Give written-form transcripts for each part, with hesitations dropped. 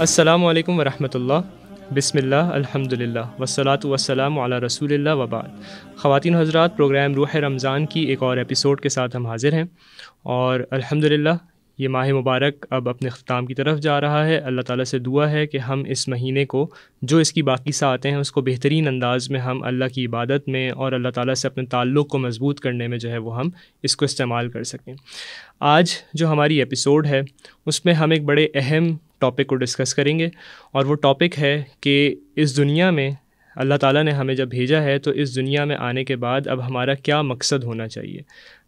السلام علیکم ورحمۃ اللہ، بسم اللہ، الحمد للہ، والصلاۃ والسلام علی رسول اللہ وبعد۔ خواتین و حضرات، پروگرام روح رمضان کی ایک اور ایپیسوڈ کے ساتھ ہم حاضر ہیں، اور الحمد للہ یہ ماہ مبارک اب اپنے اختتام کی طرف جا رہا ہے۔ اللہ تعالیٰ سے دعا ہے کہ ہم اس مہینے کو، جو اس کی باقی ساعتیں ہیں، اس کو بہترین انداز میں ہم اللہ کی عبادت میں اور اللہ تعالیٰ سے اپنے تعلق کو مضبوط کرنے میں جو ہے وہ ہم اس کو استعمال کر سکیں۔ آج جو ہماری ایپیسوڈ ہے اس میں ہم ایک بڑے اہم ٹاپک کو ڈسکس کریں گے، اور وہ ٹاپک ہے کہ اس دنیا میں اللہ تعالیٰ نے ہمیں جب بھیجا ہے تو اس دنیا میں آنے کے بعد اب ہمارا کیا مقصد ہونا چاہیے۔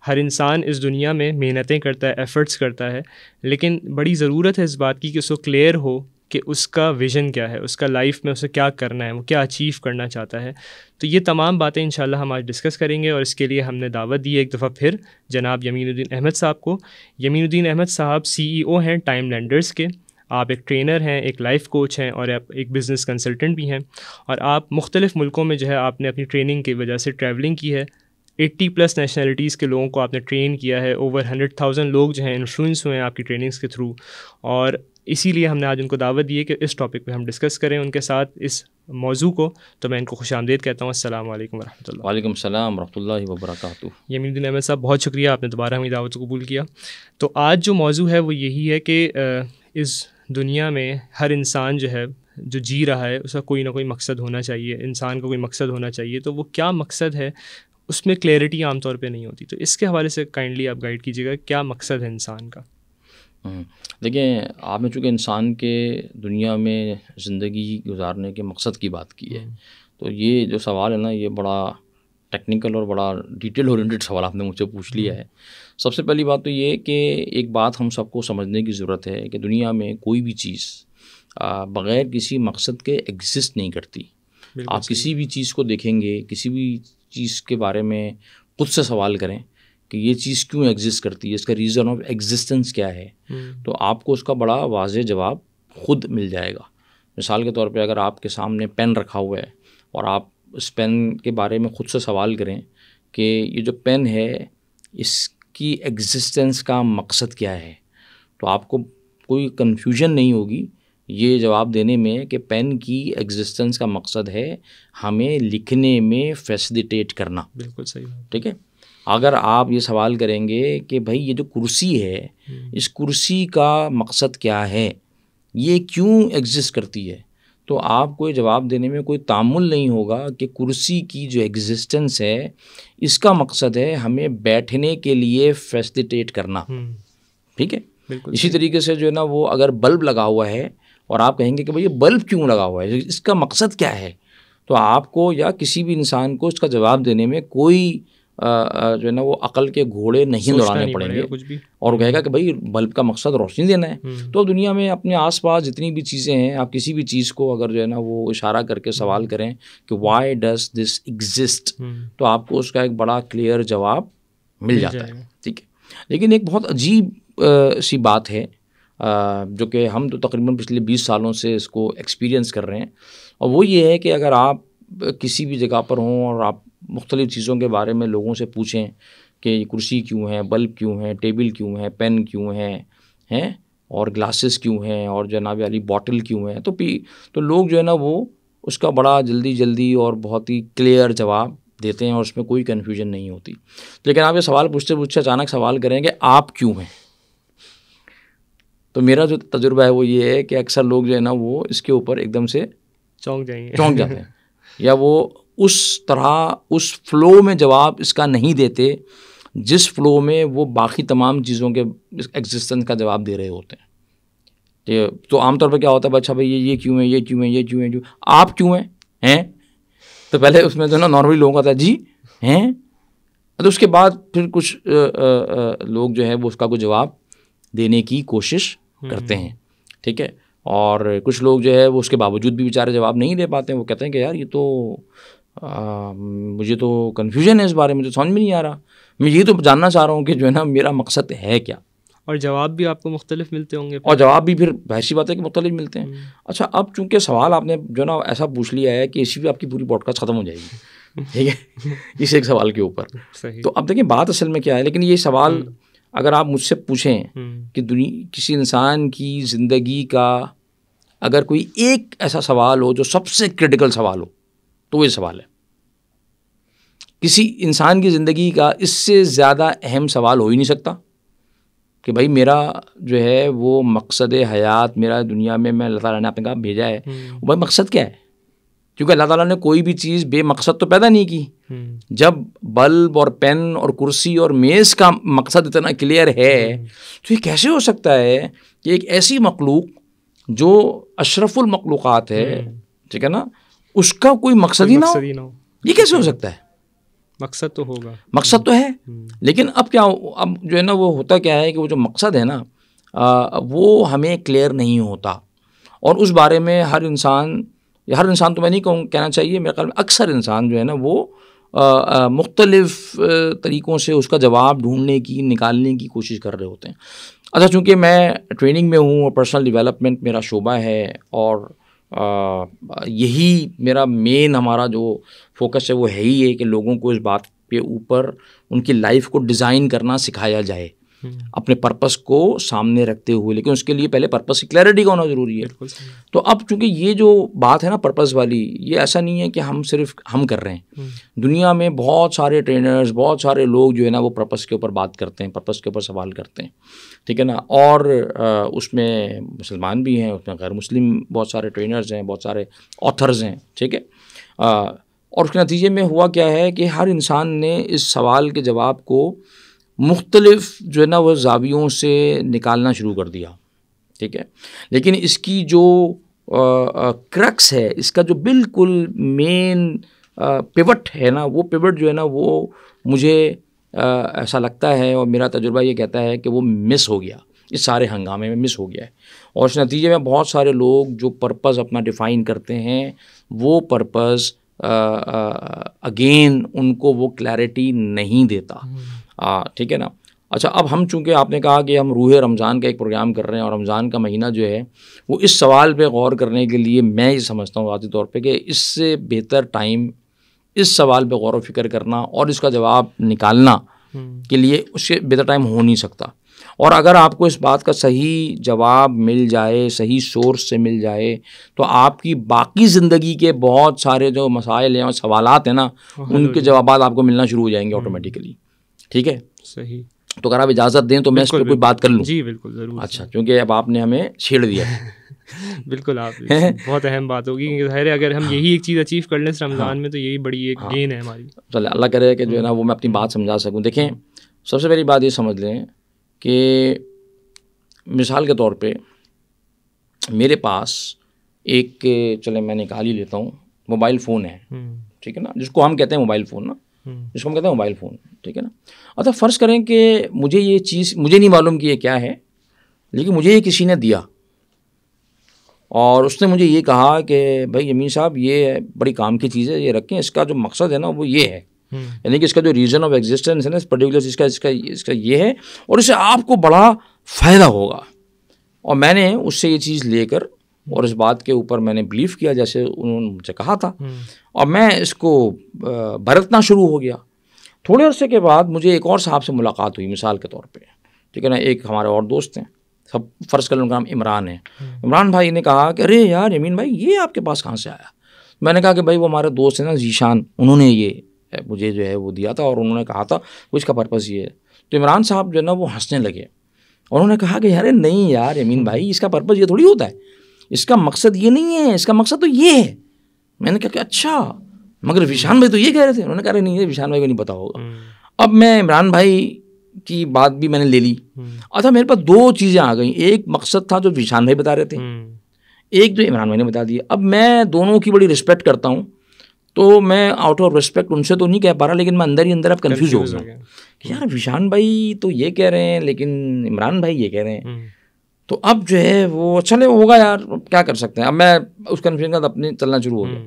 ہر انسان اس دنیا میں محنتیں کرتا ہے، ایفرٹس کرتا ہے، لیکن بڑی ضرورت ہے اس بات کی کہ اس کو کلیئر ہو کہ اس کا ویژن کیا ہے، اس کا لائف میں اسے کیا کرنا ہے، وہ کیا اچیو کرنا چاہتا ہے۔ تو یہ تمام باتیں انشاءاللہ ہم آج ڈسکس کریں گے، اور اس کے لیے ہم نے دعوت دی ہے ایک دفعہ پھر جناب یمین الدین احمد صاحب کو۔ یمین الدین احمد صاحب CEO ہیں ٹائم لینڈرز کے۔ آپ ایک ٹرینر ہیں، ایک لائف کوچ ہیں، اور آپ ایک بزنس کنسلٹنٹ بھی ہیں، اور آپ مختلف ملکوں میں جو ہے آپ نے اپنی ٹریننگ کی وجہ سے ٹریولنگ کی ہے۔ 80+ نیشنلٹیز کے لوگوں کو آپ نے ٹرین کیا ہے، اوور 100,000 لوگ جو ہیں انفلوئنس ہوئے ہیں آپ کی ٹریننگس کے تھرو، اور اسی لیے ہم نے آج ان کو دعوت دی ہے کہ اس ٹاپک پہ ہم ڈسکس کریں ان کے ساتھ اس موضوع کو۔ تو میں ان کو خوش آمدید کہتا ہوں۔ السلام علیکم ورحمۃ اللہ۔ وعلیکم السلام ورحمۃ اللہ وبرکاتہ۔ یمین الدین احمد صاحب، بہت شکریہ، آپ نے دوبارہ ہماری دعوت کو قبول کیا۔ تو آج جو موضوع ہے وہ یہی ہے کہ اس دنیا میں ہر انسان جو ہے، جو جی رہا ہے، اس کا کوئی نہ کوئی مقصد ہونا چاہیے، انسان کا کوئی مقصد ہونا چاہیے۔ تو وہ کیا مقصد ہے اس میں کلیئرٹی عام طور پہ نہیں ہوتی، تو اس کے حوالے سے کائنڈلی آپ گائیڈ کیجیے گا کیا مقصد ہے انسان کا۔ دیکھیں، آپ نے چونکہ انسان کے دنیا میں زندگی گزارنے کے مقصد کی بات کی ہے، تو یہ جو سوال ہے نا، یہ بڑا ٹیکنیکل اور بڑا ڈیٹیل اورینٹڈ سوال آپ نے مجھ سے پوچھ لیا ہے۔ سب سے پہلی بات تو یہ کہ ایک بات ہم سب کو سمجھنے کی ضرورت ہے کہ دنیا میں کوئی بھی چیز بغیر کسی مقصد کے ایگزسٹ نہیں کرتی۔ آپ کسی بھی چیز کو دیکھیں گے، کسی بھی چیز کے بارے میں خود سے سوال کریں کہ یہ چیز کیوں ایگزسٹ کرتی ہے، اس کا ریزن آف ایگزسٹنس کیا ہے، تو آپ کو اس کا بڑا واضح جواب خود مل جائے گا۔ مثال کے طور پہ اگر آپ کے سامنے پین رکھا ہوا ہے اور آپ اس پین کے بارے میں خود سے سوال کریں کہ یہ جو پین ہے اس کی ایگزسٹنس کا مقصد کیا ہے، تو آپ کو کوئی کنفیوژن نہیں ہوگی یہ جواب دینے میں کہ پین کی ایگزسٹنس کا مقصد ہے ہمیں لکھنے میں فیسیلیٹیٹ کرنا۔ بالکل صحیح، ٹھیک ہے۔ اگر آپ یہ سوال کریں گے کہ بھائی یہ جو کرسی ہے، اس کرسی کا مقصد کیا ہے، یہ کیوں ایگزسٹ کرتی ہے، تو آپ کو یہ جواب دینے میں کوئی تعامل نہیں ہوگا کہ کرسی کی جو ایگزسٹنس ہے اس کا مقصد ہے ہمیں بیٹھنے کے لیے فیسیلیٹیٹ کرنا۔ ٹھیک ہے۔ اسی طریقے سے جو ہے نا، وہ اگر بلب لگا ہوا ہے اور آپ کہیں گے کہ بھائی یہ بلب کیوں لگا ہوا ہے، اس کا مقصد کیا ہے، تو آپ کو یا کسی بھی انسان کو اس کا جواب دینے میں کوئی جو ہے نا وہ عقل کے گھوڑے نہیں دوڑانے پڑیں گے، اور وہ کہے گا کہ بھائی بلب کا مقصد روشنی دینا ہے۔ تو دنیا میں اپنے آس پاس جتنی بھی چیزیں ہیں، آپ کسی بھی چیز کو اگر جو ہے نا وہ اشارہ کر کے سوال کریں کہ وائی ڈز دس ایگزسٹ، تو آپ کو اس کا ایک بڑا کلیئر جواب مل جاتا ہے۔ ٹھیک ہے۔ لیکن ایک بہت عجیب سی بات ہے جو کہ ہم تو تقریباً پچھلے 20 سالوں سے اس کو ایکسپیرینس کر رہے ہیں، اور وہ یہ ہے کہ اگر آپ کسی بھی جگہ پر ہوں اور آپ مختلف چیزوں کے بارے میں لوگوں سے پوچھیں کہ یہ کرسی کیوں ہے، بلب کیوں ہے، ٹیبل کیوں ہے، پین کیوں ہیں اور گلاسز کیوں ہیں، اور جناب علی بوٹل کیوں ہے، تو لوگ جو ہے نا وہ اس کا بڑا جلدی اور بہت ہی کلیئر جواب دیتے ہیں، اور اس میں کوئی کنفیوژن نہیں ہوتی۔ لیکن آپ یہ سوال پوچھتے اچانک سوال کریں کہ آپ کیوں ہیں، تو میرا جو تجربہ ہے وہ یہ ہے کہ اکثر لوگ جو ہے نا وہ اس کے اوپر ایک دم سے چونک جاتے ہیں، یا وہ اس طرح اس فلو میں جواب اس کا نہیں دیتے جس فلو میں وہ باقی تمام چیزوں کے ایگزسٹنس کا جواب دے رہے ہوتے ہیں۔ تو عام طور پہ کیا ہوتا ہے، اچھا بھائی یہ کیوں ہے، یہ کیوں ہے، یہ کیوں ہے، آپ کیوں ہیں، تو پہلے اس میں جو ہے نا نارملی لوگوں کا تھا جی ہیں، تو اس کے بعد پھر کچھ لوگ جو ہے وہ اس کا کوئی جواب دینے کی کوشش کرتے ہیں۔ ٹھیک ہے۔ اور کچھ لوگ جو ہے وہ اس کے باوجود بھی بیچارے جواب نہیں دے پاتے ہیں، وہ کہتے ہیں کہ یار یہ تو مجھے تو کنفیوژن ہے اس بارے میں، مجھے سمجھ میں نہیں آ رہا، میں یہ تو جاننا چاہ رہا ہوں کہ جو ہے نا میرا مقصد ہے کیا۔ اور جواب بھی آپ کو مختلف ملتے ہوں گے، اور جواب بھی پھر ایسی بات ہے کہ مختلف ملتے ہیں۔ اچھا، اب چونکہ سوال آپ نے جو ہے نا ایسا پوچھ لیا ہے کہ اسی بھی آپ کی پوری پوڈ کاسٹ ختم ہو جائے گی، ٹھیک ہے، اس ایک سوال کے اوپر۔ تو اب دیکھیں بات اصل میں کیا ہے، لیکن یہ سوال اگر آپ مجھ سے پوچھیں کہ کسی انسان کی زندگی کا اگر کوئی ایک ایسا سوال ہو جو سب سے کرٹیکل سوال ہو تو یہ سوال ہے. کسی انسان کی زندگی کا اس سے زیادہ اہم سوال ہو ہی نہیں سکتا کہ بھائی میرا جو ہے وہ مقصد حیات، میرا دنیا میں اللہ تعالیٰ نے اپنے کہا بھیجا ہے، بھائی مقصد کیا ہے؟ کیونکہ اللہ تعالیٰ نے کوئی بھی چیز بے مقصد تو پیدا نہیں کی. جب بلب اور پین اور کرسی اور میز کا مقصد اتنا کلیئر ہے تو یہ کیسے ہو سکتا ہے کہ ایک ایسی مخلوق جو اشرف المخلوقات ہے، ٹھیک ہے نا، اس کا کوئی مقصد ہی نہ ہو؟ یہ کیسے ہو سکتا ہے؟ مقصد تو ہوگا، مقصد تو ہے، لیکن اب کیا، اب جو ہے نا وہ ہوتا کیا ہے کہ وہ جو مقصد ہے نا وہ ہمیں کلیئر نہیں ہوتا. اور اس بارے میں ہر انسان تو میں نہیں کہنا چاہیے، میرے خیال میں اکثر انسان جو ہے نا وہ مختلف طریقوں سے اس کا جواب ڈھونڈنے کی، نکالنے کی کوشش کر رہے ہوتے ہیں. اچھا، چونکہ میں ٹریننگ میں ہوں اور پرسنل ڈیولپمنٹ میرا شعبہ ہے اور یہی میرا مین ہمارا جو فوکس ہے وہ ہے ہی ہے کہ لوگوں کو اس بات کے اوپر ان کی لائف کو ڈیزائن کرنا سکھایا جائے اپنے پرپس کو سامنے رکھتے ہوئے، لیکن اس کے لیے پہلے پرپس کی کلیئرٹی کا ہونا ضروری ہے. تو اب چونکہ یہ جو بات ہے نا پرپس والی، یہ ایسا نہیں ہے کہ صرف ہم کر رہے ہیں. دنیا میں بہت سارے ٹرینرز، بہت سارے لوگ جو ہے نا وہ پرپس کے اوپر بات کرتے ہیں، پرپس کے اوپر سوال کرتے ہیں، ٹھیک ہے نا. اور اس میں مسلمان بھی ہیں، اس میں غیر مسلم بہت سارے ٹرینرز ہیں، بہت سارے آتھرز ہیں، ٹھیک ہے. اور اس کے نتیجے میں ہوا کیا ہے کہ ہر انسان نے اس سوال کے جواب کو مختلف جو ہے نا وہ زاویوں سے نکالنا شروع کر دیا، ٹھیک ہے. لیکن اس کی جو کرکس ہے، اس کا جو بالکل مین پیوٹ ہے نا، وہ پیوٹ جو ہے نا وہ مجھے ایسا لگتا ہے اور میرا تجربہ یہ کہتا ہے کہ وہ مس ہو گیا، اس سارے ہنگامے میں مس ہو گیا ہے. اور اس نتیجے میں بہت سارے لوگ جو پرپز اپنا ڈیفائن کرتے ہیں وہ پرپز اگین ان کو وہ کلیئرٹی نہیں دیتا، ٹھیک ہے نا. اچھا، اب ہم چونکہ آپ نے کہا کہ ہم روح رمضان کا ایک پروگرام کر رہے ہیں اور رمضان کا مہینہ جو ہے وہ اس سوال پہ غور کرنے کے لیے میں یہ سمجھتا ہوں ذاتی طور پہ کہ اس سے بہتر ٹائم اس سوال پہ غور و فکر کرنا اور اس کا جواب نکالنا کے لیے اس سے بہتر ٹائم ہو نہیں سکتا. اور اگر آپ کو اس بات کا صحیح جواب مل جائے، صحیح سورس سے مل جائے، تو آپ کی باقی زندگی کے بہت سارے جو مسائل ہیں اور سوالات ہیں نا ان کے جوابات آپ کو ملنا شروع ہو جائیں گے آٹومیٹیکلی. ٹھیک ہے، صحیح. تو اگر آپ اجازت دیں تو میں اس پہ کوئی بات کر لوں؟ جی بالکل، ضرور. اچھا، کیونکہ اب آپ نے ہمیں چھیڑ دیا. بالکل، آپ بہت اہم بات ہوگی. ظاہر ہے اگر ہم یہی ایک چیز اچیو کر لیں اس رمضان میں تو یہی بڑی ایک گین ہے ہماری. چلے، اللہ کرے کہ جو ہے نا وہ میں اپنی بات سمجھا سکوں. دیکھیں، سب سے پہلی بات یہ سمجھ لیں کہ مثال کے طور پہ میرے پاس ایک، چلے میں نکال ہی لیتا ہوں، موبائل فون ہے، ٹھیک ہے نا، جس کو ہم کہتے ہیں موبائل فون نا، جس کو ہم کہتے ہیں موبائل فون، ٹھیک ہے نا. اچھا، فرض کریں کہ مجھے یہ چیز، مجھے نہیں معلوم کہ یہ کیا ہے، لیکن مجھے یہ کسی نے دیا اور اس نے مجھے یہ کہا کہ بھائی امین صاحب یہ بڑی کام کی چیز ہے، یہ رکھیں، اس کا جو مقصد ہے نا وہ یہ ہے، یعنی کہ اس کا جو ریزن آف ایگزسٹنس ہے نا اس پرٹیکولر اس کا یہ ہے اور اس سے آپ کو بڑا فائدہ ہوگا. اور میں نے اس سے یہ چیز لے کر اور اس بات کے اوپر میں نے بلیو کیا جیسے انہوں نے مجھے کہا تھا، اور میں اس کو برتنا شروع ہو گیا. تھوڑے عرصے کے بعد مجھے ایک اور صاحب سے ملاقات ہوئی مثال کے طور پہ، ٹھیک ہے نا. ایک ہمارے اور دوست ہیں، سب فرض کر لیں ان کا نام عمران ہے. عمران بھائی نے کہا کہ ارے یار امین بھائی یہ آپ کے پاس کہاں سے آیا؟ میں نے کہا کہ بھائی وہ ہمارے دوست ہیں نا ذیشان، انہوں نے یہ مجھے جو ہے وہ دیا تھا اور انہوں نے کہا تھا وہ اس کا پرپس یہ ہے. تو عمران صاحب جو ہے نا وہ ہنسنے لگے اور انہوں نے کہا کہ یار نہیں یار امین بھائی، اس کا پرپس یہ تھوڑی ہوتا ہے، اس کا مقصد یہ نہیں ہے، اس کا مقصد تو یہ ہے. میں نے کہا کہ اچھا، مگر ذیشان بھائی تو یہ کہہ رہے تھے. انہوں نے کہا نہیں، ذیشان بھائی کو نہیں پتا ہوگا. اب میں عمران بھائی کی بات بھی میں نے لے لی. اچھا، میرے پاس دو چیزیں آ گئیں، ایک مقصد تھا جو ذیشان بھائی بتا رہے تھے، ایک جو عمران بھائی نے بتا دیا. اب میں دونوں کی بڑی رسپیکٹ کرتا ہوں، تو میں آؤٹ آف رسپیکٹ ان سے تو نہیں کہہ پا رہا، لیکن میں اندر ہی اندر اب کنفیوز ہو گیا کہ یار ذیشان بھائی تو یہ کہہ رہے ہیں لیکن عمران بھائی یہ کہہ رہے ہیں. تو اب جو ہے وہ چلے ہوگا یار، کیا کر سکتے ہیں. اب میں اس کنفیوژن کا اپنے چلنا شروع ہو گیا.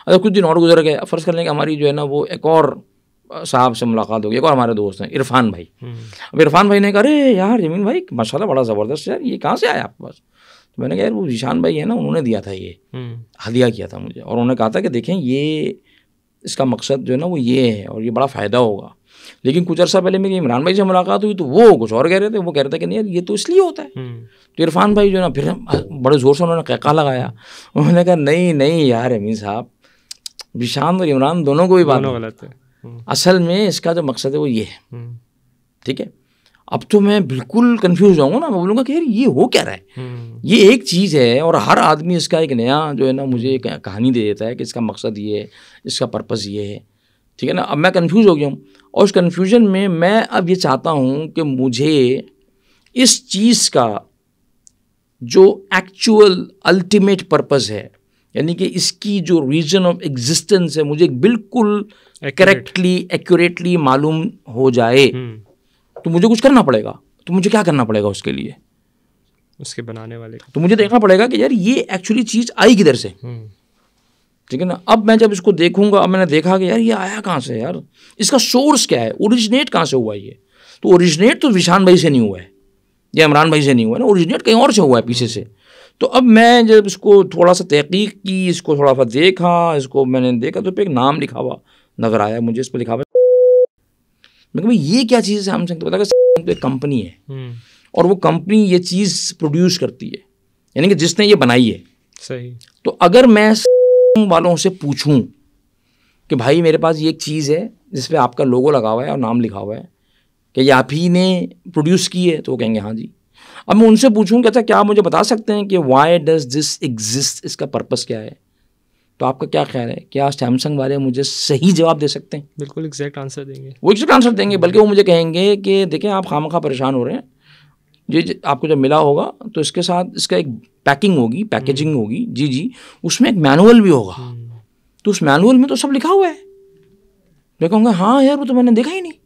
اچھا، کچھ دن اور گزر گئے. فرض کر لیں کہ ہماری جو ہے نا وہ ایک اور صاحب سے ملاقات ہو گئی، ایک اور ہمارے دوست ہیں عرفان بھائی. اب عرفان بھائی نے کہا ارے یار امین بھائی ماشاء اللہ بڑا زبردست یار، یہ کہاں سے آیا آپ کے پاس؟ تو میں نے کہا یار وہ ذیشان بھائی ہے نا، انہوں نے دیا تھا، یہ ہدیہ کیا تھا مجھے، اور انہوں نے کہا تھا کہ دیکھیں یہ اس کا مقصد جو ہے نا وہ یہ ہے اور یہ بڑا فائدہ ہوگا. لیکن کچھ عرصہ پہلے میری عمران بھائی سے ملاقات ہوئی تو وہ کچھ اور کہہ رہے تھے. وہ کہہ رہے تھے کہ نہیں یار یہ تو اس لیے ہوتا ہے. تو عرفان بھائی جو ہے نا پھر بڑے زور سے انہوں نے قہقہ لگایا. انہوں نے کہا نہیں یار امین صاحب, ذیشان اور عمران دونوں کو بھی بات غلط ہے. اصل میں اس کا جو مقصد ہے وہ یہ ہے. ٹھیک ہے, اب تو میں بالکل کنفیوز ہوں گا نا, میں بولوں گا کہ یار یہ ہو کیا رہا ہے. یہ ایک چیز ہے اور ہر آدمی اس کا ایک نیا جو ہے نا مجھے کہانی دے دیتا ہے کہ اس کا مقصد یہ ہے, اس کا پرپز یہ ہے. ٹھیک ہے نا, اب میں کنفیوز ہو گیا ہوں اور اس کنفیوژن میں اب یہ چاہتا ہوں کہ مجھے اس چیز کا جو ایکچوئل الٹیمیٹ پرپز ہے, یعنی کہ اس کی جو ریزن آف ایگزسٹنس ہے, مجھے بالکل کریکٹلی ایکوریٹلی معلوم ہو جائے تو مجھے کچھ کرنا پڑے گا. تو مجھے کیا کرنا پڑے گا اس کے لیے, اس کے بنانے والے تو مجھے دیکھنا پڑے گا کہ یار یہ ایکچولی چیز آئی کدھر سے. ٹھیک ہے نا, اب میں جب اس کو دیکھوں گا, اب میں نے دیکھا کہ یار یہ آیا کہاں سے, یار اس کا سورس کیا ہے, اوریجنیٹ کہاں سے ہوا یہ. تو اوریجنیٹ تو ذیشان بھائی سے نہیں ہوا ہے یا عمران بھائی سے نہیں ہوا ہے نا, اوریجنیٹ کہیں اور سے ہوا ہے پیچھے سے. تو اب میں جب اس کو تھوڑا سا تحقیق کی, اس کو تھوڑا سا دیکھا, اس کو میں نے دیکھا تو پہ ایک نام لکھا ہوا نظر آیا مجھے, اس پہ لکھا ہوا میں کہ یہ کیا چیز ہے. ہم سے پتا کہ ایک کمپنی ہے اور وہ کمپنی یہ چیز پروڈیوس کرتی ہے, یعنی کہ جس نے یہ بنائی ہے. صحیح. تو اگر میں والوں سے پوچھوں کہ بھائی میرے پاس یہ ایک چیز ہے جس پہ آپ کا لوگو لگا ہوا ہے اور نام لکھا ہوا ہے, کہ یہ آپ ہی نے پروڈیوس کی ہے, تو وہ کہیں گے ہاں جی. اب میں ان سے پوچھوں کہ اچھا کیا آپ مجھے بتا سکتے ہیں کہ وائی ڈز دس ایگزسٹ, اس کا پرپس کیا ہے, تو آپ کا کیا خیال ہے, کیا سیمسنگ والے مجھے صحیح جواب دے سکتے ہیں؟ بالکل ایگزیکٹ آنسر دیں گے. وہ ایگزیکٹ آنسر دیں گے, بلکہ وہ مجھے کہیں گے کہ دیکھیں آپ خواہ پریشان ہو رہے ہیں, جی آپ کو جب ملا ہوگا تو اس کے ساتھ اس کا ایک پیکنگ ہوگی, پیکیجنگ ہوگی, جی اس میں ایک مینول بھی ہوگا, تو اس مینول میں تو سب لکھا ہوا ہے. میں کہوں گا ہاں یار وہ تو میں نے دیکھا ہی نہیں.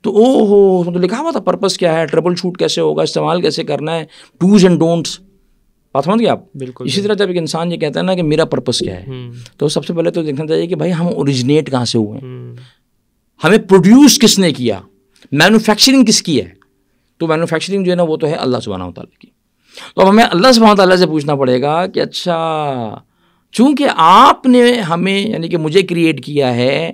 تو او ہو تو لکھا ہوا تھا پرپس کیا ہے, ٹربل شوٹ کیسے ہوگا, استعمال کیسے کرنا ہے, ڈوز اینڈ ڈونٹس. بات سمجھ گئے آپ؟ بالکل. اسی طرح جب ایک انسان یہ کہتا ہے نا کہ میرا پرپس کیا ہے, تو سب سے پہلے تو دیکھنا چاہیے کہ بھائی ہم اوریجنیٹ کہاں سے ہوئے ہیں, ہمیں پروڈیوس کس نے کیا, مینوفیکچرنگ کس کی ہے. تو مینوفیکچرنگ جو ہے نا وہ تو ہے اللہ سبحانہ و تعالیٰ کی. تو اب ہمیں اللہ سبحانہ و تعالیٰ سے پوچھنا پڑے گا کہ اچھا چونکہ آپ نے ہمیں یعنی کہ مجھے کریٹ کیا ہے,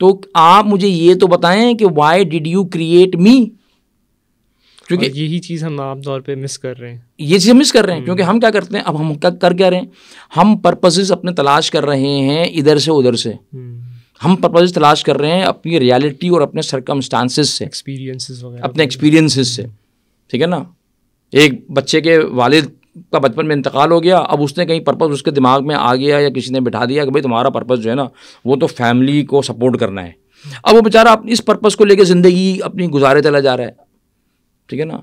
تو آپ مجھے یہ تو بتائیں کہ وائی ڈیڈ یو کریٹ می. کیونکہ یہی چیز ہم عام طور پہ مس کر رہے ہیں, یہ چیز ہم مس کر رہے ہیں. کیونکہ ہم کیا کرتے ہیں, اب ہم کر کیا رہے ہیں, ہم پرپسز اپنے تلاش کر رہے ہیں ادھر سے ادھر سے. ہم پرپسز تلاش کر رہے ہیں اپنی ریالٹی اور اپنے سرکمسٹانسز سے, ایکسپیرینسز وغیرہ, اپنے ایکسپیرینسز سے. ٹھیک ہے نا, ایک بچے کے والد کا بچپن میں انتقال ہو گیا, اب اس نے کہیں پرپز اس کے دماغ میں آ گیا یا کسی نے بٹھا دیا کہ بھائی تمہارا پرپز جو ہے نا وہ تو فیملی کو سپورٹ کرنا ہے. اب وہ بیچارہ اس پرپز کو لے کے زندگی اپنی گزارے چلا جا رہا ہے. ٹھیک ہے نا,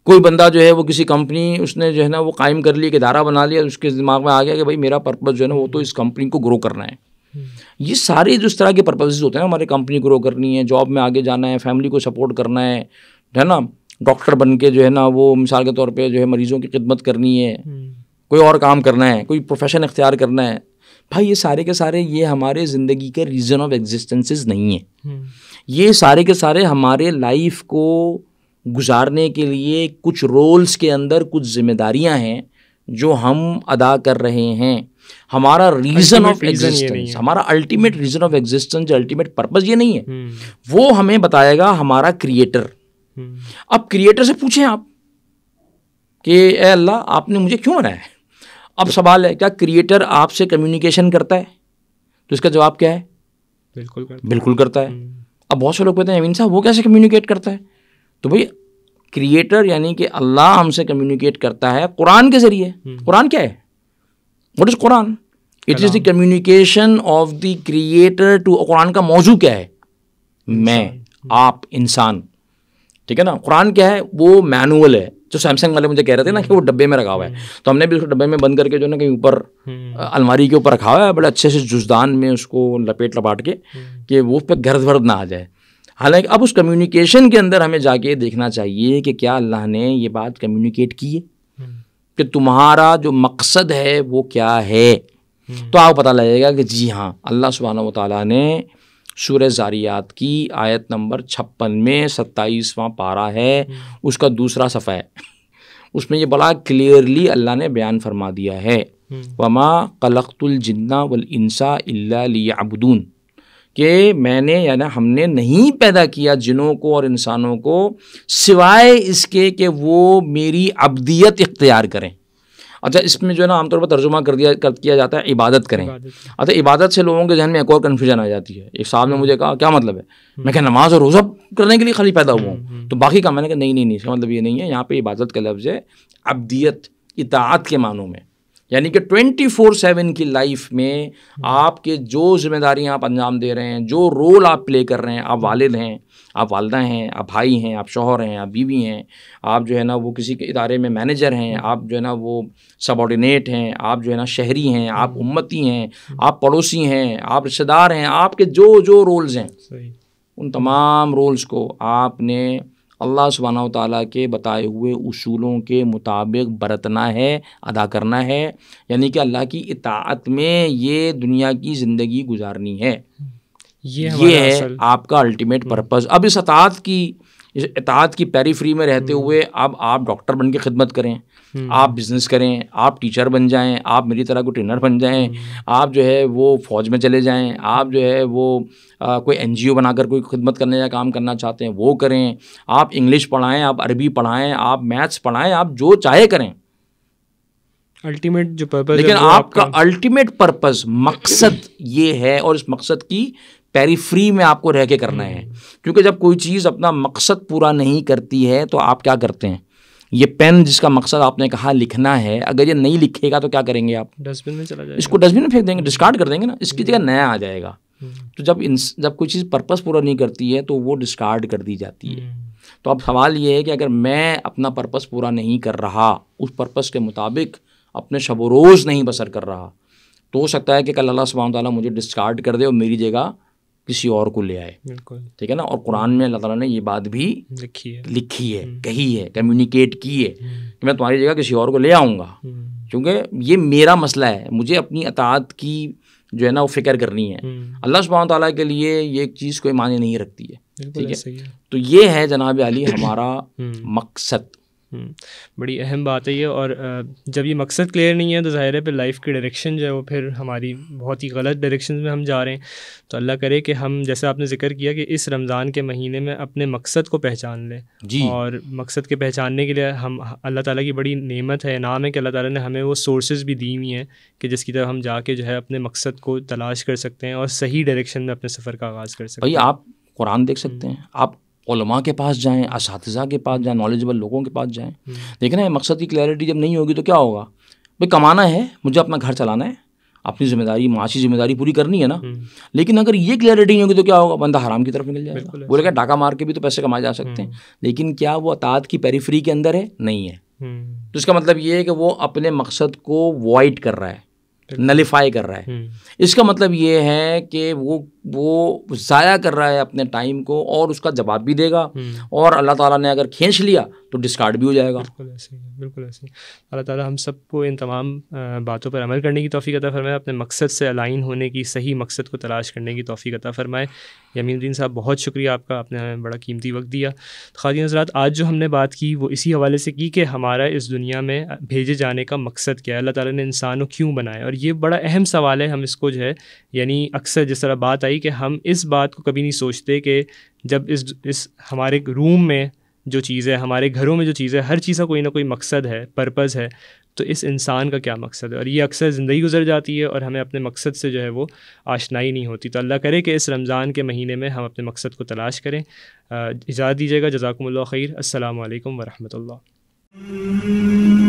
کوئی بندہ جو ہے وہ کسی کمپنی اس نے جو ہے نا وہ قائم کر لی, ایک ادارہ بنا لیا, اس کے دماغ میں آ گیا کہ بھائی میرا پرپز جو ہے نا وہ تو اس کمپنی کو گرو کرنا ہے. یہ سارے جو اس طرح کے پرپزز ہوتے ہیں نا, ہماری کمپنی گرو کرنی ہے, جاب میں آگے جانا ہے, فیملی کو سپورٹ کرنا ہے نا, ڈاکٹر بن کے جو ہے نا وہ مثال کے طور پہ جو ہے مریضوں کی خدمت کرنی ہے, کوئی اور کام کرنا ہے, کوئی پروفیشن اختیار کرنا ہے. بھائی یہ سارے کے سارے یہ ہمارے زندگی کے ریزن آف ایگزسٹنسز نہیں ہیں. یہ سارے کے سارے ہمارے لائف کو گزارنے کے لیے کچھ رولز کے اندر کچھ ذمہ داریاں ہیں جو ہم ادا کر رہے ہیں. ہمارا ریزن آف ایگزسٹنس, ہمارا ultimate reason of existence, ultimate purpose یہ نہیں ہے. وہ ہمیں بتائے گا ہمارا کریٹر. اب کریٹر سے پوچھیں آپ کہ اے اللہ آپ نے مجھے کیوں بنایا ہے. اب سوال ہے کیا کریٹر آپ سے کمیونیکیشن کرتا ہے؟ تو اس کا جواب کیا ہے, بالکل کرتا ہے. اب بہت سے لوگ کہتے ہیں امین صاحب وہ کیسے کمیونیکیٹ کرتا ہے. تو بھائی کریٹر یعنی کہ اللہ ہم سے کمیونیکیٹ کرتا ہے قرآن کے ذریعے. قرآن کیا ہے, what is Quran? It is the communication of the creator to. قرآن کا موضوع کیا ہے, میں, آپ, انسان. ٹھیک ہے نا. قرآن کیا ہے, وہ مینول ہے جو سیمسنگ والے مجھے کہہ رہے تھے نا کہ وہ ڈبے میں رکھا ہوا ہے, تو ہم نے بھی اس کو ڈبے میں بند کر کے جو ہے نا کہیں اوپر الماری کے اوپر رکھا ہوا ہے, بڑے اچھے سے جزدان میں اس کو لپاٹ کے کہ وہ اس پہ گرد ورد نہ آ جائے. حالانکہ اب اس کمیونیکیشن کے اندر ہمیں جا کے دیکھنا چاہیے کہ کیا اللہ نے یہ بات کمیونیکیٹ کی ہے, کہ تمہارا جو مقصد ہے وہ کیا ہے. تو آپ پتہ لگے گا کہ جی ہاں اللہ سبحانہ و تعالیٰ نے سورہ زاریات کی آیت نمبر 56 میں 27واں پارہ ہے, اس کا دوسرا صفحہ ہے, اس میں یہ بڑا کلیئرلی اللہ نے بیان فرما دیا ہے وما خلقت الجن والانس الا لیعبدون, کہ میں نے یعنی ہم نے نہیں پیدا کیا جنوں کو اور انسانوں کو سوائے اس کے کہ وہ میری عبدیت اختیار کریں. اچھا اس میں جو ہے نا عام طور پر ترجمہ کیا جاتا ہے عبادت کریں. اچھا عبادت سے لوگوں کے ذہن میں ایک اور کنفیوژن آ جاتی ہے. ایک صاحب نے مجھے کہا کیا مطلب ہے؟ میں کہ نماز اور روزہ کرنے کے لیے خالی پیدا ہوا ہوں تو باقی کا. میں نے کہا نہیں اس کا مطلب یہ نہیں ہے. یہاں پہ عبادت کا لفظ ہے عبدیت، اطاعت کے معنوں میں. یعنی کہ 24/7 کی لائف میں آپ کے جو ذمہ داریاں آپ انجام دے رہے ہیں، جو رول آپ پلے کر رہے ہیں، آپ والد ہیں، آپ والدہ ہیں، آپ بھائی ہیں، آپ شوہر ہیں، آپ بیوی ہیں، آپ جو ہے نا وہ کسی کے ادارے میں مینیجر ہیں، آپ جو ہے نا وہ سب آرڈینیٹ ہیں، آپ جو ہے نا شہری ہیں، آپ امتی ہیں، آپ پڑوسی ہیں، آپ رشتہ دار ہیں، آپ کے جو رولز ہیں ان تمام رولز کو آپ نے اللہ سبحانہ و تعالیٰ کے بتائے ہوئے اصولوں کے مطابق برتنا ہے، ادا کرنا ہے. یعنی کہ اللہ کی اطاعت میں یہ دنیا کی زندگی گزارنی ہے. یہ ہے آپ کا الٹیمیٹ پرپز. اب اس اطاعت کی پیری فری میں رہتے ہوئے اب آپ ڈاکٹر بن کے خدمت کریں، آپ بزنس کریں، آپ ٹیچر بن جائیں، آپ میری طرح کوئی ٹرینر بن جائیں، آپ جو ہے وہ فوج میں چلے جائیں، آپ جو ہے وہ کوئی NGO بنا کر کوئی خدمت کرنے یا کام کرنا چاہتے ہیں وہ کریں، آپ انگلش پڑھائیں، آپ عربی پڑھائیں، آپ میتھس پڑھائیں، آپ جو چاہے کریں. الٹیمیٹ جو پرپز لیکن آپ کا الٹیمیٹ پرپز مقصد یہ ہے اور اس مقصد کی پیری فری میں آپ کو رہ کے کرنا ہے. کیونکہ جب کوئی چیز اپنا مقصد پورا نہیں کرتی ہے تو آپ کیا کرتے ہیں؟ یہ پین جس کا مقصد آپ نے کہا لکھنا ہے، اگر یہ نہیں لکھے گا تو کیا کریں گے آپ؟ ڈسٹ بن میں چلا جائے گا. اس کو ڈسٹ بن میں پھینک دیں گے، ڈسکارڈ کر دیں گے نا. اس کی جگہ نیا آ جائے گا. تو جب کوئی چیز پرپز پورا نہیں کرتی ہے تو وہ ڈسکارڈ کر دی جاتی ہے. تو اب سوال یہ ہے کہ اگر میں اپنا پرپز پورا نہیں کر رہا، اس پرپز کے مطابق اپنے شب و روز نہیں بسر کر رہا، تو ہو سکتا ہے کہ کل اللہ سبحانہ تعالیٰ مجھے ڈسکارڈ کر دے اور میری جگہ کسی اور کو لے آئے. بالکل ٹھیک ہے نا. اور قرآن میں اللہ تعالیٰ نے یہ بات بھی لکھی ہے، کہی ہے، کمیونیکیٹ کی ہے کہ میں تمہاری جگہ کسی اور کو لے آؤں گا، کیونکہ یہ میرا مسئلہ ہے. مجھے اپنی اطاعت کی جو ہے نا وہ فکر کرنی ہے. اللہ سبحانہ تعالیٰ کے لیے یہ ایک چیز کوئی معنی نہیں رکھتی ہے. ٹھیک ہے. تو یہ ہے جناب علی ہمارا مقصد. بڑی اہم بات ہے یہ. اور جب یہ مقصد کلیئر نہیں ہے تو ظاہر ہے پھر لائف کی ڈائریکشن جو ہے وہ پھر ہماری بہت ہی غلط ڈائریکشن میں ہم جا رہے ہیں. تو اللہ کرے کہ ہم جیسے آپ نے ذکر کیا کہ اس رمضان کے مہینے میں اپنے مقصد کو پہچان لیں. اور مقصد کے پہچاننے کے لیے ہم اللہ تعالیٰ کی بڑی نعمت ہے، انعام ہے کہ اللہ تعالیٰ نے ہمیں وہ سورسز بھی دی ہوئی ہیں کہ جس کی طرف ہم جا کے جو ہے اپنے مقصد کو تلاش کر سکتے ہیں اور صحیح ڈائریکشن میں اپنے سفر کا آغاز کر سکتے ہیں. بھائی آپ قرآن دیکھ سکتے ہیں، آپ علماء کے پاس جائیں، اساتذہ کے پاس جائیں، نالجبل لوگوں کے پاس جائیں. دیکھنا ہے مقصد کی کلیئرٹی جب نہیں ہوگی تو کیا ہوگا؟ بھائی کمانا ہے، مجھے اپنا گھر چلانا ہے، اپنی ذمہ داری، معاشی ذمہ داری پوری کرنی ہے نا. لیکن اگر یہ کلیئرٹی نہیں ہوگی تو کیا ہوگا؟ بندہ حرام کی طرف نکل جائے گا. بولے کہ ڈاکہ مار کے بھی تو پیسے کمائے جا سکتے ہیں، لیکن کیا وہ اطاعت کی پیری فری کے اندر ہے؟ نہیں ہے. تو اس کا مطلب یہ ہے کہ وہ اپنے مقصد کو وائڈ کر رہا ہے، نلیفائی کر رہا ہے. اس کا مطلب یہ ہے کہ وہ ضائع کر رہا ہے اپنے ٹائم کو، اور اس کا جواب بھی دے گا، اور اللہ تعالیٰ نے اگر کھینچ لیا تو ڈسکارڈ بھی ہو جائے گا. بالکل ایسے ہی، بالکل ایسے ہی. اللہ تعالیٰ ہم سب کو ان تمام باتوں پر عمل کرنے کی توفیق عطا فرمائے، اپنے مقصد سے الائن ہونے کی، صحیح مقصد کو تلاش کرنے کی توفیق عطا فرمائے. یمین الدین صاحب بہت شکریہ آپ کا، آپ نے ہمیں بڑا قیمتی وقت دیا. خواتین حضرات، آج جو ہم نے بات کی وہ اسی حوالے سے کی کہ ہمارا اس دنیا میں بھیجے جانے کا مقصد کیا ہے، اللہ تعالیٰ نے انسان کو کیوں بنایا. اور یہ بڑا اہم سوال ہے. ہم اس کو جو ہے یعنی اکثر جس طرح بات آئی کہ ہم اس بات کو کبھی نہیں سوچتے کہ جب اس ہمارے روم میں جو چیز ہے، ہمارے گھروں میں جو چیز ہے، ہر چیز کا کوئی نہ کوئی مقصد ہے، پرپز ہے. تو اس انسان کا کیا مقصد ہے؟ اور یہ اکثر زندگی گزر جاتی ہے اور ہمیں اپنے مقصد سے جو ہے وہ آشنائی نہیں ہوتی. تو اللہ کرے کہ اس رمضان کے مہینے میں ہم اپنے مقصد کو تلاش کریں. اجازت دیجیے گا. جزاکم اللہ خیر. السلام علیکم ورحمۃ اللہ.